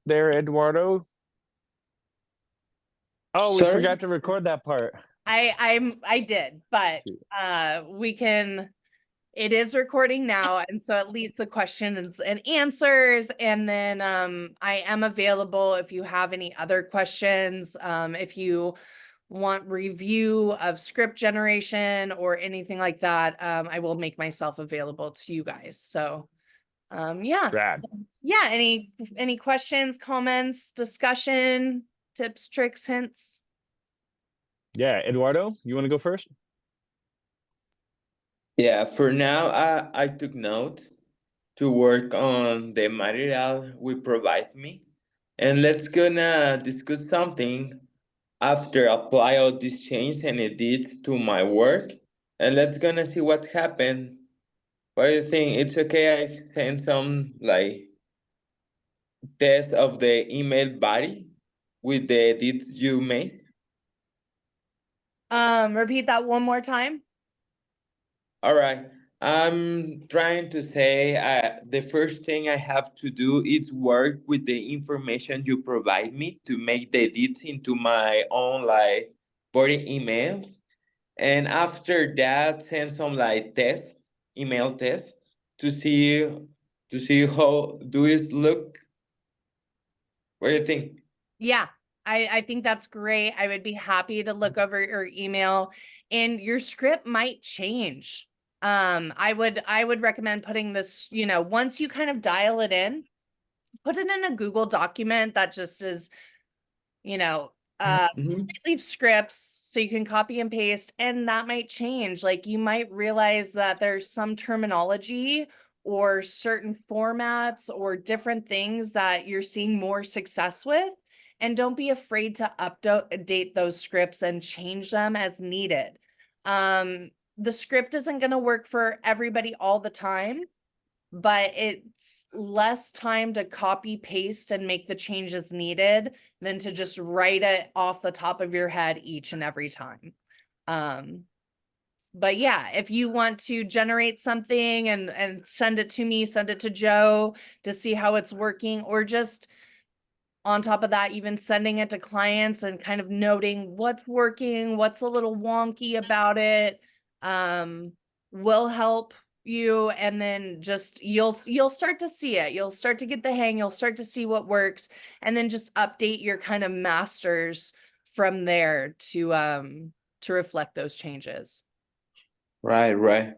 there, Eduardo? Oh, we Sorry? forgot to record that part. I did, but Shoot. we can, it is recording now, and so at least the questions and answers, and then I am available if you have any other questions. If you want review of script generation or anything like that, I will make myself available to you guys. So yeah. Rad. Yeah, any questions, comments, discussion, tips, tricks, hints? Yeah, Eduardo, you want to go first? Yeah, for now, I took note to work on the material we provide me. And let's gonna discuss something after apply all these changes and edits to my work. And let's gonna see what happened. What do you think? It's okay I send some like test of the email body with the edits you made? Repeat that one more time. All right. I'm trying to say the first thing I have to do is work with the information you provide me to make the edits into my own like body emails. And after that, send some like tests, email tests to see how do it look. What do you think? Yeah, I think that's great. I would be happy to look over your email, and your script might change. I would recommend putting this, once you kind of dial it in, put it in a Google document that just is, you know, Mm-hmm. Sweetleaf scripts, so you can copy and paste, and that might change. Like, you might realize that there's some terminology or certain formats or different things that you're seeing more success with. And don't be afraid to update those scripts and change them as needed. The script isn't going to work for everybody all the time, but it's less time to copy paste and make the changes needed than to just write it off the top of your head each and every time. But yeah, if you want to generate something and send it to me, send it to Joe to see how it's working, or just on top of that, even sending it to clients and kind of noting what's working, what's a little wonky about it, will help you. And then just you'll start to see it. You'll start to get the hang. You'll start to see what works, and then just update your kind of masters from there to reflect those changes. Right, right.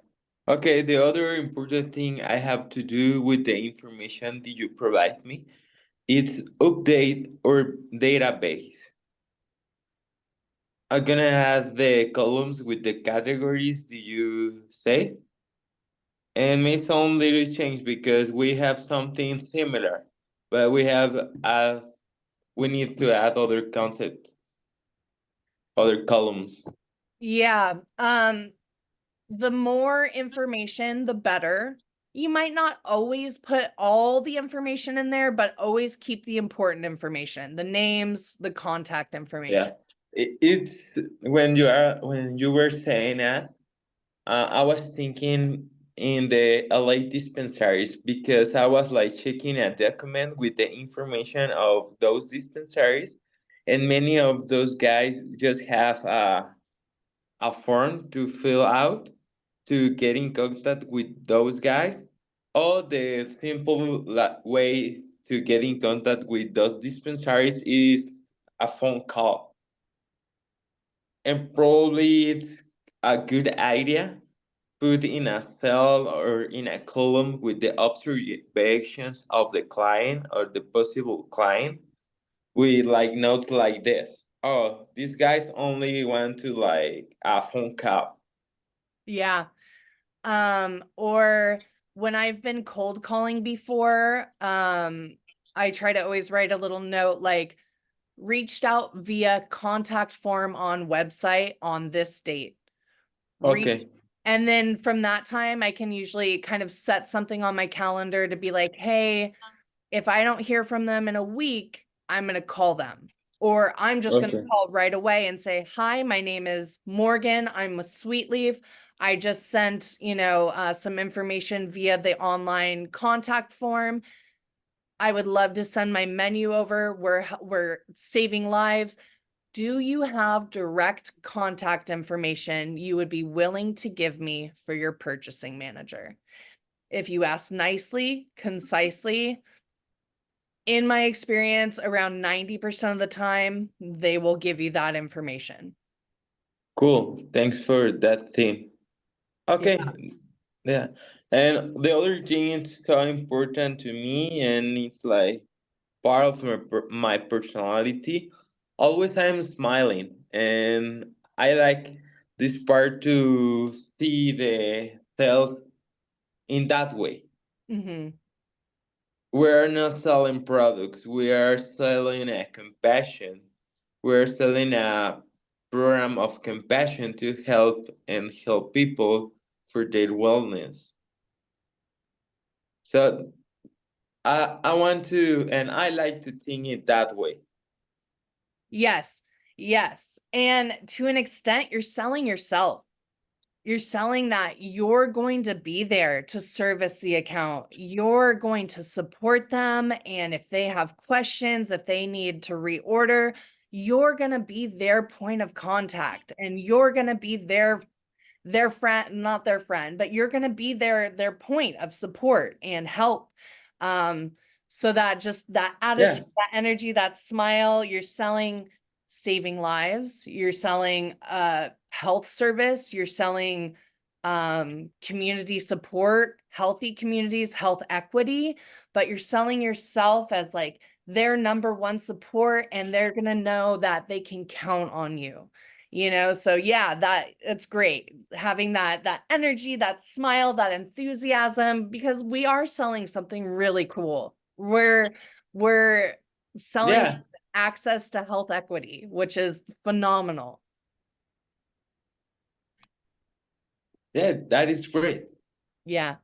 Okay, the other important thing I have to do with the information that you provide me is update our database. I'm gonna add the columns with the categories that you say and make some little change because we have something similar, but we need to add other concepts, other columns. Yeah. The more information, the better. You might not always put all the information in there, but always keep the important information, the names, the contact information. Yeah. It's when you were saying that, I was thinking in the LA dispensaries because I was like checking a document with the information of those dispensaries, and many of those guys just have a form to fill out to get in contact with those guys. Or the simple way to get in contact with those dispensaries is a phone call, and probably it's a good idea put in a cell or in a column with the observations of the client or the possible client with like notes like this. Oh, these guys only want to like a phone call. Yeah. Or when I've been cold calling before, I try to always write a little note like reached out via contact form on website on this date. Reach, Okay. and then from that time, I can usually kind of set something on my calendar to be like, hey, if I don't hear from them in a week, I'm going to call them. Or I'm just going to Okay. call right away and say, hi, my name is Morgan. I'm with Sweetleaf. I just sent, some information via the online contact form. I would love to send my menu over. We're saving lives. Do you have direct contact information you would be willing to give me for your purchasing manager? If you ask nicely, concisely, in my experience, around 90% of the time, they will give you that information. Cool. Thanks for that theme. Yeah. Okay. Yeah. And the other thing it's so important to me, and it's like part of my personality. Always I'm smiling, and I like this part to see the sales in that way. Mm-hmm. We are not selling products. We are selling a compassion. We're selling a program of compassion to help people for their wellness. So I want to, and I like to think it that way. Yes. Yes. And to an extent, you're selling yourself. You're selling that you're going to be there to service the account. You're going to support them. And if they have questions, if they need to reorder, you're going to be their point of contact, and you're going to be their friend, not their friend, but you're going to be their point of support and help. So that just that attitude, Yeah. that energy, that smile, you're selling saving lives, you're selling health service, you're selling community support, healthy communities, health equity, but you're selling yourself as like their number one support, and they're going to know that they can count on you. So yeah, that it's great having that energy, that smile, that enthusiasm, because we are selling something really cool. We're selling Yeah. access to health equity, which is phenomenal. Yeah, that is great. Yeah.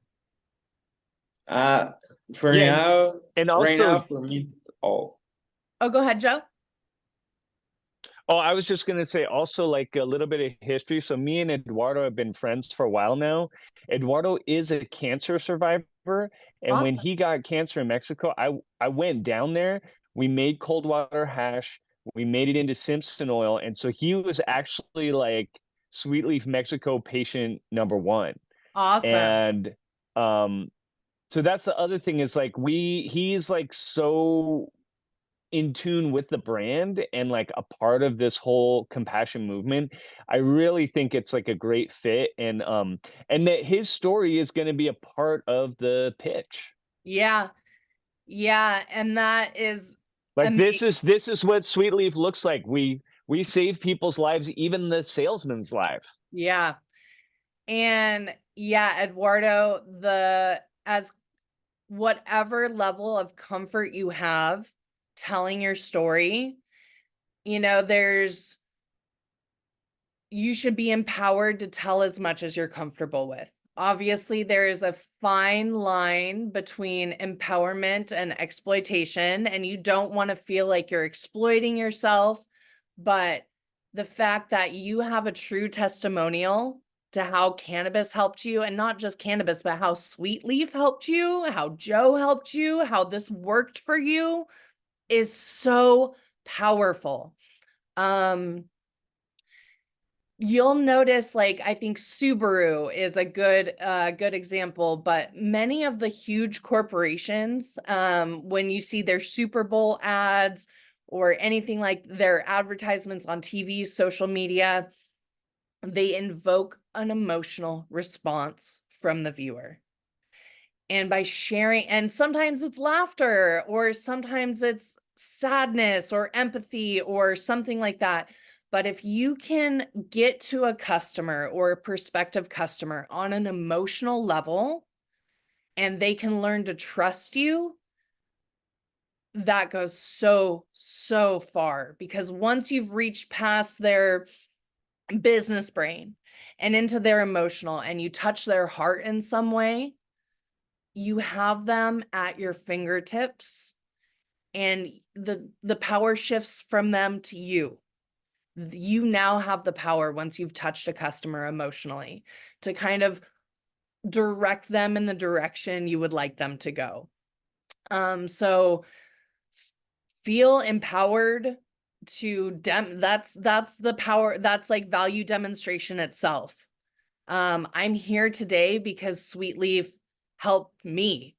Uh for Yeah, now, and right now also, for me, all. Oh, go ahead, Joe. oh, I was just gonna say also like a little bit of history. So me and Eduardo have been friends for a while now. Eduardo is a cancer survivor, and when Awesome. he got cancer in Mexico, I went down there. We made cold water hash. We made it into Simpson oil, and so he was actually like Sweetleaf Mexico patient number one. Awesome. And um, so that's the other thing is like he's like so in tune with the brand and like a part of this whole compassion movement. I really think it's like a great fit, and that his story is going to be a part of the pitch. Yeah. Yeah. And that is Like amazing. this is what Sweetleaf looks like. We save people's lives, even the salesman's life. Yeah. And yeah, Eduardo, as whatever level of comfort you have telling your story, you should be empowered to tell as much as you're comfortable with. Obviously, there is a fine line between empowerment and exploitation, and you don't want to feel like you're exploiting yourself. But the fact that you have a true testimonial to how cannabis helped you, and not just cannabis, but how Sweetleaf helped you, how Joe helped you, how this worked for you, is so powerful. You'll notice, like, I think Subaru is a good example, but many of the huge corporations, when you see their Super Bowl ads or anything like their advertisements on TV, social media, they invoke an emotional response from the viewer. And by sharing, and sometimes it's laughter, or sometimes it's sadness or empathy or something like that. But if you can get to a customer or a prospective customer on an emotional level, and they can learn to trust you, that goes so, so far. Because once you've reached past their business brain and into their emotional, and you touch their heart in some way, you have them at your fingertips, and the power shifts from them to you. You now have the power, once you've touched a customer emotionally, to kind of direct them in the direction you would like them to go. So feel empowered to that's the power, that's like value demonstration itself. I'm here today because Sweetleaf helped me.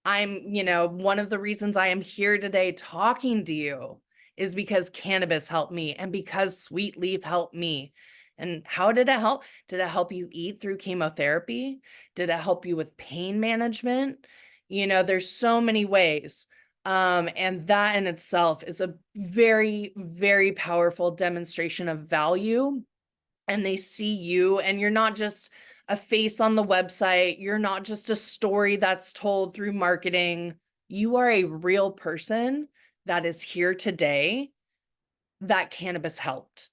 One of the reasons I am here today talking to you is because cannabis helped me and because Sweetleaf helped me. And how did it help? Did it help you eat through chemotherapy? Did it help you with pain management? There's so many ways. And that in itself is a very, very powerful demonstration of value. And they see you, and you're not just a face on the website. You're not just a story that's told through marketing. You are a real person that is here today that cannabis helped,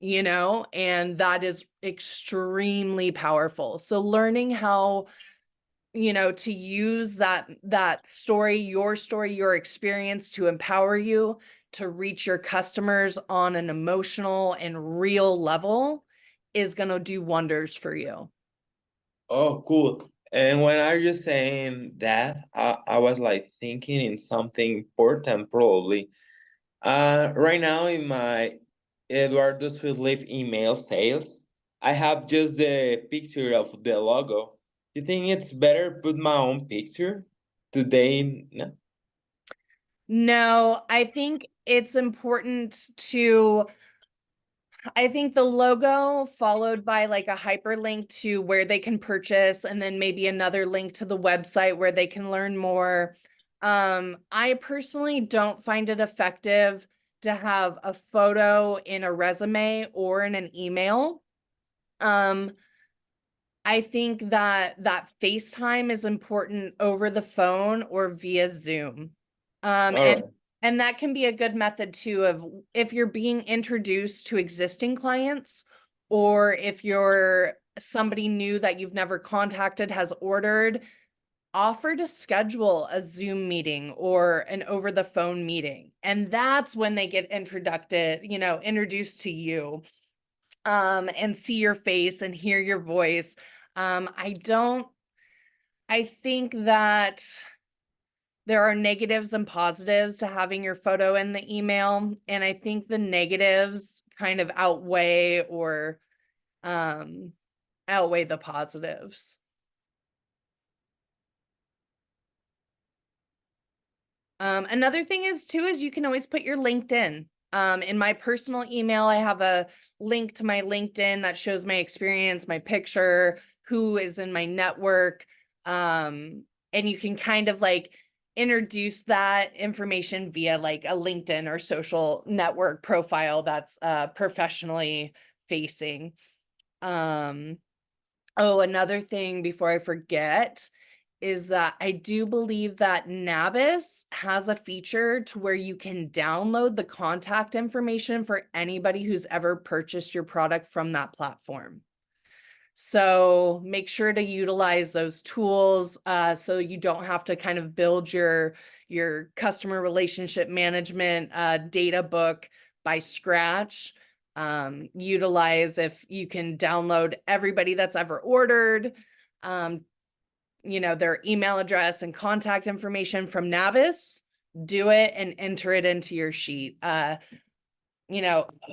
and that is extremely powerful. So learning how, to use that story, your experience to empower you to reach your customers on an emotional and real level is going to do wonders for you. Oh, cool. And when are you saying that, I was like thinking in something important probably. Right now in my Eduardo Sweetleaf email sales, I have just the picture of the logo. You think it's better put my own picture today? No? No, I think it's important to, I think the logo followed by like a hyperlink to where they can purchase, and then maybe another link to the website where they can learn more. I personally don't find it effective to have a photo in a resume or in an email. I think that FaceTime is important over the phone or via Zoom. Um, All and right. and that can be a good method too of if you're being introduced to existing clients, or if you're somebody new that you've never contacted has ordered, offer to schedule a Zoom meeting or an over the phone meeting. And that's when they get introduced to you, and see your face and hear your voice. I think that there are negatives and positives to having your photo in the email. And I think the negatives kind of um, outweigh the positives. Another thing is too, is you can always put your LinkedIn. In my personal email, I have a link to my LinkedIn that shows my experience, my picture, who is in my network. And you can kind of like introduce that information via like a LinkedIn or social network profile that's professionally facing. Oh, another thing before I forget is that I do believe that Nabis has a feature to where you can download the contact information for anybody who's ever purchased your product from that platform. So make sure to utilize those tools, so you don't have to kind of build your customer relationship management data book by scratch. Utilize, if you can download everybody that's ever ordered, their email address and contact information from Nabis, do it and enter it into your sheet.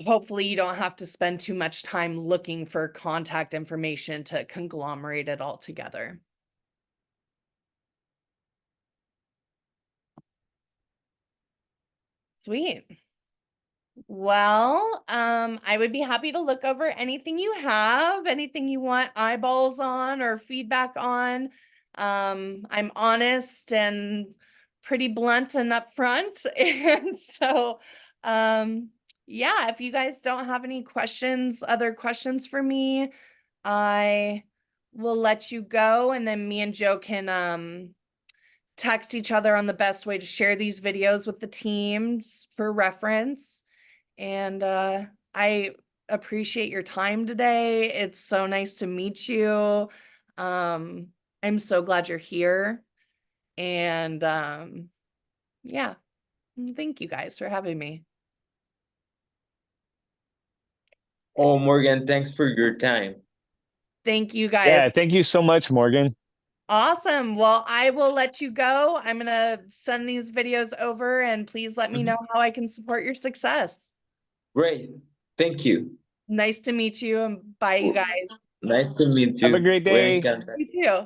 Hopefully you don't have to spend too much time looking for contact information to conglomerate it all together. Sweet. Well, I would be happy to look over anything you have, anything you want eyeballs on or feedback on. I'm honest and pretty blunt and upfront. And so, yeah, if you guys don't have any other questions for me, I will let you go, and then me and Joe can text each other on the best way to share these videos with the teams for reference. And I appreciate your time today. It's so nice to meet you. I'm so glad you're here. And yeah, thank you guys for having me. Oh, Morgan, thanks for your time. Thank you guys. Yeah, thank you so much, Morgan. Awesome. Well, I will let you go. I'm gonna send these videos over and please let me know how I can support your success. Great. Thank you. Nice to meet you and bye, you guys. Nice to meet Have a you. great We're in day. contact. You too.